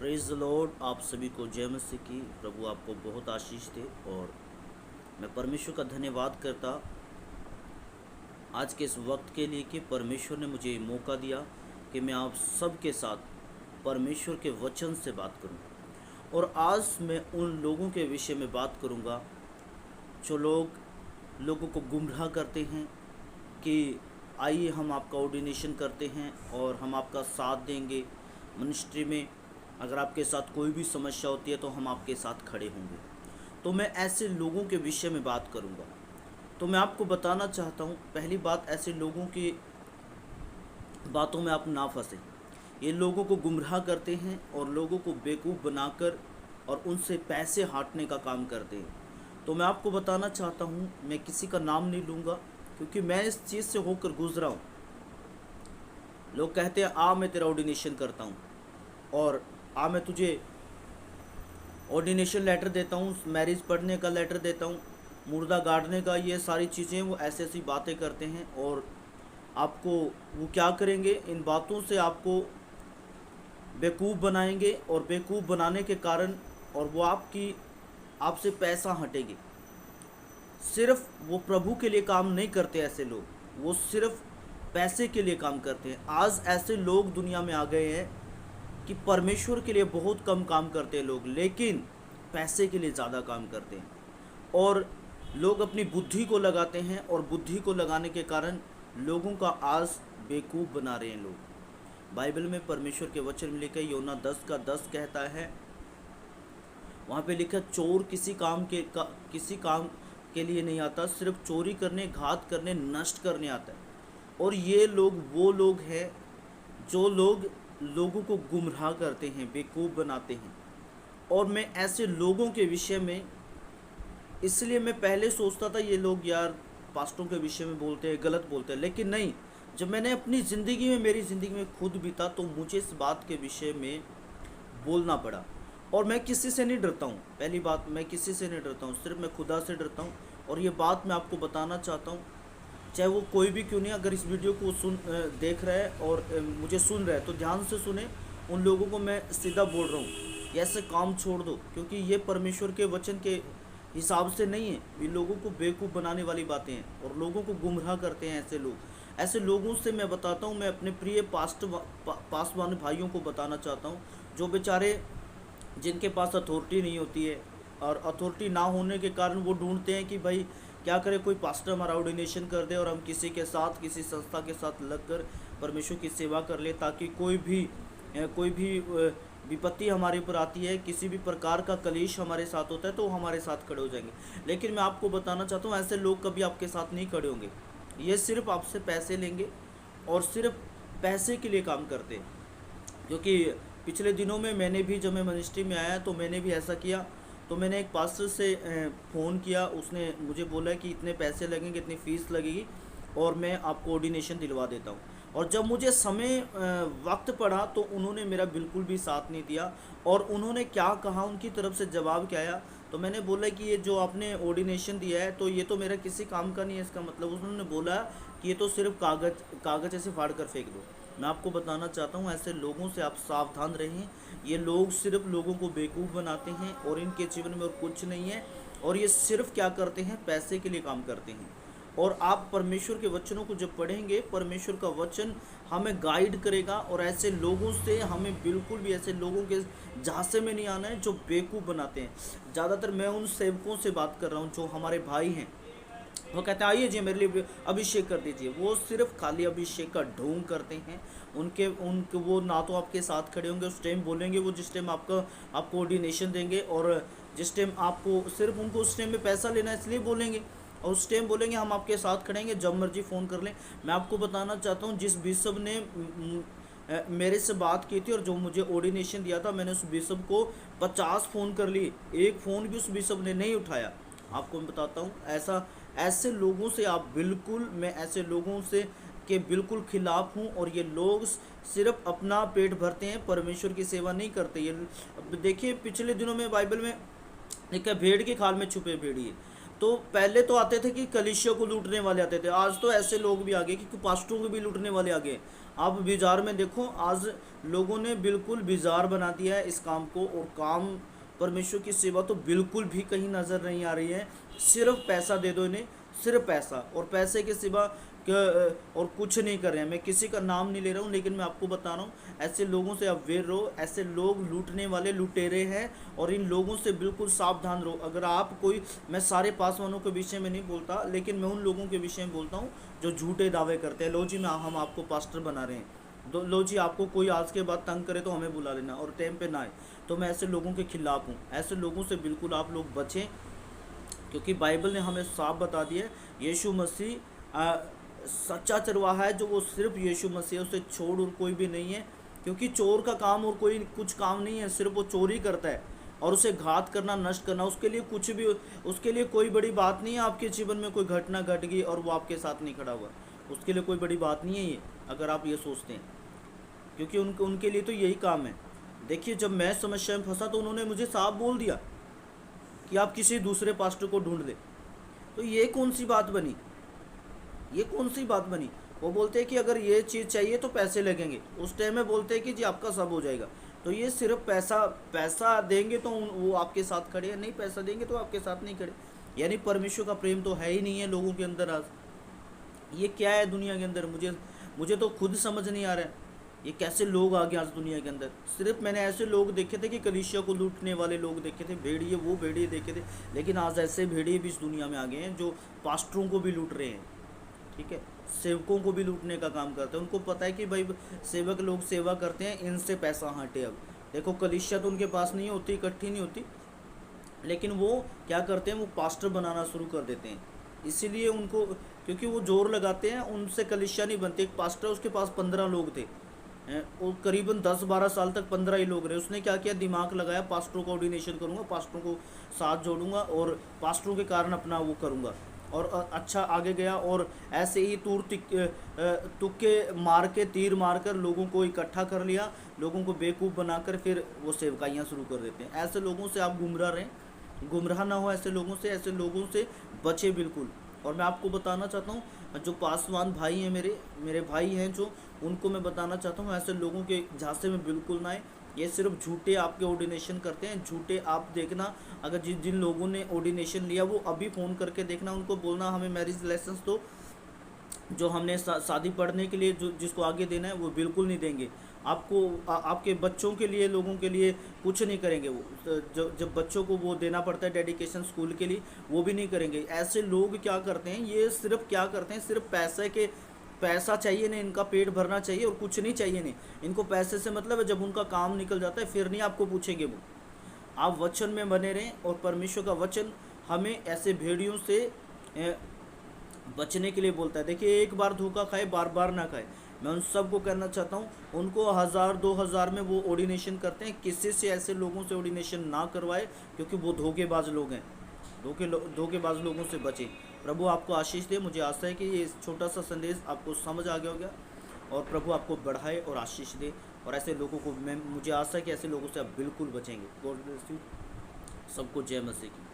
Praise the Lord. आप सभी को जय मसीह की। प्रभु आपको बहुत आशीष दे। और मैं परमेश्वर का धन्यवाद करता आज के इस वक्त के लिए कि परमेश्वर ने मुझे मौका दिया कि मैं आप सबके साथ परमेश्वर के वचन से बात करूं। और आज मैं उन लोगों के विषय में बात करूंगा जो लोगों को गुमराह करते हैं कि आइए हम आपका ऑर्डिनेशन करते हैं और हम आपका साथ देंगे मिनिस्ट्री में। अगर आपके साथ कोई भी समस्या होती है तो हम आपके साथ खड़े होंगे। तो मैं ऐसे लोगों के विषय में बात करूंगा। तो मैं आपको बताना चाहता हूं, पहली बात, ऐसे लोगों की बातों में आप ना फंसे। ये लोगों को गुमराह करते हैं और लोगों को बेवकूफ़ बनाकर और उनसे पैसे हाटने का काम करते हैं। तो मैं आपको बताना चाहता हूँ, मैं किसी का नाम नहीं लूँगा क्योंकि मैं इस चीज़ से होकर गुजरा हूँ। लोग कहते हैं आ मैं तेरा ऑर्डिनेशन करता हूँ और आ मैं तुझे ऑर्डिनेशन लेटर देता हूँ, मैरिज पढ़ने का लेटर देता हूँ, मुर्दा गाड़ने का, ये सारी चीज़ें वो ऐसी ऐसी बातें करते हैं। और आपको वो क्या करेंगे, इन बातों से आपको बेवकूफ़ बनाएंगे और बेवकूफ़ बनाने के कारण और वो आपसे पैसा हटेंगे। सिर्फ वो प्रभु के लिए काम नहीं करते ऐसे लोग, वो सिर्फ पैसे के लिए काम करते हैं। आज ऐसे लोग दुनिया में आ गए हैं कि परमेश्वर के लिए बहुत कम काम करते हैं लोग, लेकिन पैसे के लिए ज़्यादा काम करते हैं। और लोग अपनी बुद्धि को लगाते हैं और बुद्धि को लगाने के कारण लोगों का आज बेवकूफ़ बना रहे हैं लोग। बाइबल में परमेश्वर के वचन में लिखा है, योना 10:10 कहता है, वहाँ पे लिखा चोर किसी काम के लिए नहीं आता, सिर्फ चोरी करने, घात करने, नष्ट करने आता है। और ये लोग वो लोग हैं जो लोगों को गुमराह करते हैं, बेवकूफ़ बनाते हैं। और मैं ऐसे लोगों के विषय में, इसलिए मैं पहले सोचता था ये लोग यार पास्टरों के विषय में बोलते हैं, गलत बोलते हैं, लेकिन नहीं। जब मैंने अपनी ज़िंदगी में, मेरी ज़िंदगी में खुद बीता, तो मुझे इस बात के विषय में बोलना पड़ा। और मैं किसी से नहीं डरता हूँ। पहली बात, मैं किसी से नहीं डरता हूँ, सिर्फ मैं खुदा से डरता हूँ। और ये बात मैं आपको बताना चाहता हूँ, चाहे वो कोई भी क्यों नहीं, अगर इस वीडियो को देख रहा है और मुझे सुन रहा है तो ध्यान से सुने। उन लोगों को मैं सीधा बोल रहा हूँ, ऐसे काम छोड़ दो, क्योंकि ये परमेश्वर के वचन के हिसाब से नहीं है। ये लोगों को बेवकूफ़ बनाने वाली बातें हैं और लोगों को गुमराह करते हैं ऐसे लोग। ऐसे लोगों से मैं बताता हूँ, मैं अपने प्रिय पासवान भाइयों को बताना चाहता हूँ, जो बेचारे, जिनके पास अथॉरिटी नहीं होती है और अथॉरिटी ना होने के कारण वो ढूंढते हैं कि भाई क्या करें, कोई पास्टर हमारा ऑर्डिनेशन कर दे और हम किसी के साथ, किसी संस्था के साथ लगकर परमेश्वर की सेवा कर ले, ताकि कोई भी विपत्ति हमारे ऊपर आती है, किसी भी प्रकार का कलेश हमारे साथ होता है तो हमारे साथ खड़े हो जाएंगे। लेकिन मैं आपको बताना चाहता हूँ, ऐसे लोग कभी आपके साथ नहीं खड़े होंगे। ये सिर्फ आपसे पैसे लेंगे और सिर्फ पैसे के लिए काम करते हैं। क्योंकि पिछले दिनों में मैंने भी, जब मैं मिनिस्ट्री में आया तो मैंने भी ऐसा किया। तो मैंने एक पास्टर से फ़ोन किया, उसने मुझे बोला कि इतने पैसे लगेंगे, इतनी फ़ीस लगेगी और मैं आपको ऑर्डिनेशन दिलवा देता हूँ। और जब मुझे वक्त पड़ा तो उन्होंने मेरा बिल्कुल भी साथ नहीं दिया। और उन्होंने क्या कहा, उनकी तरफ से जवाब क्या आया, तो मैंने बोला कि ये जो आपने ऑर्डिनेशन दिया है तो ये तो मेरा किसी काम का नहीं है। इसका मतलब उन्होंने बोला कि ये तो सिर्फ कागज़ ऐसे फाड़ कर फेंक दो। मैं आपको बताना चाहता हूँ, ऐसे लोगों से आप सावधान रहें। ये लोग सिर्फ लोगों को बेवकूफ़ बनाते हैं और इनके जीवन में और कुछ नहीं है। और ये सिर्फ क्या करते हैं, पैसे के लिए काम करते हैं। और आप परमेश्वर के वचनों को जब पढ़ेंगे, परमेश्वर का वचन हमें गाइड करेगा। और ऐसे लोगों से हमें बिल्कुल भी, ऐसे लोगों के झांसे में नहीं आना है जो बेवकूफ़ बनाते हैं। ज़्यादातर मैं उन सेवकों से बात कर रहा हूँ जो हमारे भाई हैं। वो कहते हैं आइए जी मेरे लिए अभिषेक कर दीजिए। वो सिर्फ खाली अभिषेक का ढोंग करते हैं। उनके वो ना तो आपके साथ खड़े होंगे उस टाइम, बोलेंगे वो जिस टाइम आपको ऑर्डिनेशन देंगे, और जिस टाइम आपको, सिर्फ उनको उस टाइम में पैसा लेना इसलिए बोलेंगे, और उस टाइम बोलेंगे हम आपके साथ खड़ेंगे, जब मर्जी फ़ोन कर लें। मैं आपको बताना चाहता हूँ, जिस बिशप ने मेरे से बात की थी और जो मुझे ऑर्डिनेशन दिया था, मैंने उस बिशप को 50 फ़ोन कर लिए, एक फ़ोन भी उस बिशप ने नहीं उठाया। आपको मैं बताता हूँ, ऐसे लोगों से आप बिल्कुल, मैं ऐसे लोगों से के बिल्कुल खिलाफ हूँ। और ये लोग सिर्फ अपना पेट भरते हैं, परमेश्वर की सेवा नहीं करते। ये देखिए, पिछले दिनों में बाइबल में लिखा है, भेड़ की खाल में छुपे भेड़िए। तो पहले तो आते थे कि कलीसिया को लूटने वाले आते थे, आज तो ऐसे लोग भी आ गए कि पास्टरों को भी लूटने वाले आ गए। आप बाजार में देखो, आज लोगों ने बिल्कुल बाजार बना दिया है इस काम को, और काम परमेश्वर की सेवा तो बिल्कुल भी कहीं नज़र नहीं आ रही है। सिर्फ पैसा दे दो इन्हें, सिर्फ पैसा, और पैसे के सिवा और कुछ नहीं कर रहे हैं। मैं किसी का नाम नहीं ले रहा हूँ, लेकिन मैं आपको बता रहा हूँ, ऐसे लोगों से अवेयर रहो। ऐसे लोग लूटने वाले लुटेरे हैं, और इन लोगों से बिल्कुल सावधान रहो। अगर आप कोई, मैं सारे पासवानों के विषय में नहीं बोलता, लेकिन मैं उन लोगों के विषय में बोलता हूँ जो झूठे दावे करते हैं। लो जी, मैं हम आपको पास्टर बना रहे हैं, लो जी आपको कोई आज के बाद तंग करे तो हमें बुला लेना, और टाइम पे ना आए। तो मैं ऐसे लोगों के खिलाफ हूँ। ऐसे लोगों से बिल्कुल आप लोग बचें, क्योंकि बाइबल ने हमें साफ बता दिया है, यीशु मसीह सच्चा चरवाहा है, जो वो सिर्फ यीशु मसीह है, उसे छोड़ और कोई भी नहीं है। क्योंकि चोर का काम और कोई कुछ काम नहीं है, सिर्फ वो चोरी करता है, और उसे घात करना, नष्ट करना, उसके लिए कुछ भी, उसके लिए कोई बड़ी बात नहीं है। आपके जीवन में कोई घटना घट गई और वो आपके साथ नहीं खड़ा हुआ, उसके लिए कोई बड़ी बात नहीं है ये, अगर आप ये सोचते हैं, क्योंकि उनके लिए तो यही काम है। देखिए, जब मैं समस्या में फंसा तो उन्होंने मुझे साफ बोल दिया कि आप किसी दूसरे पास्टर को ढूंढ ले। तो ये कौन सी बात बनी, ये कौन सी बात बनी? वो बोलते हैं कि अगर ये चीज़ चाहिए तो पैसे लगेंगे, उस टाइम में बोलते हैं कि जी आपका सब हो जाएगा। तो ये सिर्फ पैसा देंगे तो वो आपके साथ खड़े हैं, नहीं पैसा देंगे तो आपके साथ नहीं खड़े। यानी परमेश्वर का प्रेम तो है ही नहीं है लोगों के अंदर। आज ये क्या है दुनिया के अंदर, मुझे तो खुद समझ नहीं आ रहा है, ये कैसे लोग आ गए आज दुनिया के अंदर। सिर्फ मैंने ऐसे लोग देखे थे कि कलीसिया को लूटने वाले लोग देखे थे, भेड़िए, वो भेड़िए देखे थे, लेकिन आज ऐसे भेड़िए भी इस दुनिया में आ गए हैं जो पास्टरों को भी लूट रहे हैं, ठीक है, सेवकों को भी लूटने का काम करते हैं। उनको पता है कि भाई सेवक लोग सेवा करते हैं, इनसे पैसा हटे। अब देखो, कलीसिया तो उनके पास नहीं होती, इकट्ठी नहीं होती, लेकिन वो क्या करते हैं, वो पास्टर बनाना शुरू कर देते हैं। इसीलिए उनको, क्योंकि वो जोर लगाते हैं, उनसे कलीसिया नहीं बनती। एक पास्टर, उसके पास 15 लोग थे, वो करीबन 10-12 साल तक 15 ही लोग रहे। उसने क्या किया, दिमाग लगाया, पास्टरों को ऑर्डिनेशन करूँगा, पास्टरों को साथ जोड़ूंगा, और पास्टरों के कारण अपना वो करूँगा, और अच्छा आगे गया। और ऐसे ही तुक्के मार के, तीर मारकर लोगों को इकट्ठा कर लिया, लोगों को बेवकूफ़ बनाकर फिर वो सेवकाइयाँ शुरू कर देते हैं। ऐसे लोगों से आप गुमराह रहें, गुमराह ना हो ऐसे लोगों से बचे बिल्कुल। और मैं आपको बताना चाहता हूँ, जो पासवान भाई हैं, मेरे भाई हैं जो, उनको मैं बताना चाहता हूँ, ऐसे लोगों के झांसे में बिल्कुल ना आए। ये सिर्फ झूठे आपके ऑर्डिनेशन करते हैं, झूठे। आप देखना, अगर जिन लोगों ने ऑर्डिनेशन लिया वो अभी फ़ोन करके देखना, उनको बोलना हमें मैरिज लाइसेंस दो, जो हमने शादी पढ़ने के लिए जिसको आगे देना है वो बिल्कुल नहीं देंगे आपको। आपके बच्चों के लिए, लोगों के लिए कुछ नहीं करेंगे वो। जब बच्चों को वो देना पड़ता है डेडिकेशन स्कूल के लिए, वो भी नहीं करेंगे। ऐसे लोग क्या करते हैं, ये सिर्फ क्या करते हैं, सिर्फ पैसा चाहिए नहीं, इनका पेट भरना चाहिए और कुछ नहीं चाहिए नहीं इनको। पैसे से मतलब है, जब उनका काम निकल जाता है फिर नहीं आपको पूछेंगे वो। आप वचन में बने रहें, और परमेश्वर का वचन हमें ऐसे भेड़ियों से बचने के लिए बोलता है। देखिए, एक बार धोखा खाए, बार बार ना खाए। मैं उन सबको कहना चाहता हूँ, उनको 1000-2000 में वो ऑर्डिनेशन करते हैं, किसी से, ऐसे लोगों से ऑर्डिनेशन ना करवाए, क्योंकि वो धोखेबाज लोग हैं। धोखेबाज लोगों से बचें। प्रभु आपको आशीष दे। मुझे आशा है कि ये छोटा सा संदेश आपको समझ आ गया होगा, और प्रभु आपको बढ़ाए और आशीष दे। और ऐसे लोगों को मुझे आशा है कि ऐसे लोगों से आप बिल्कुल बचेंगे। God bless you. सबको जय मसीह की।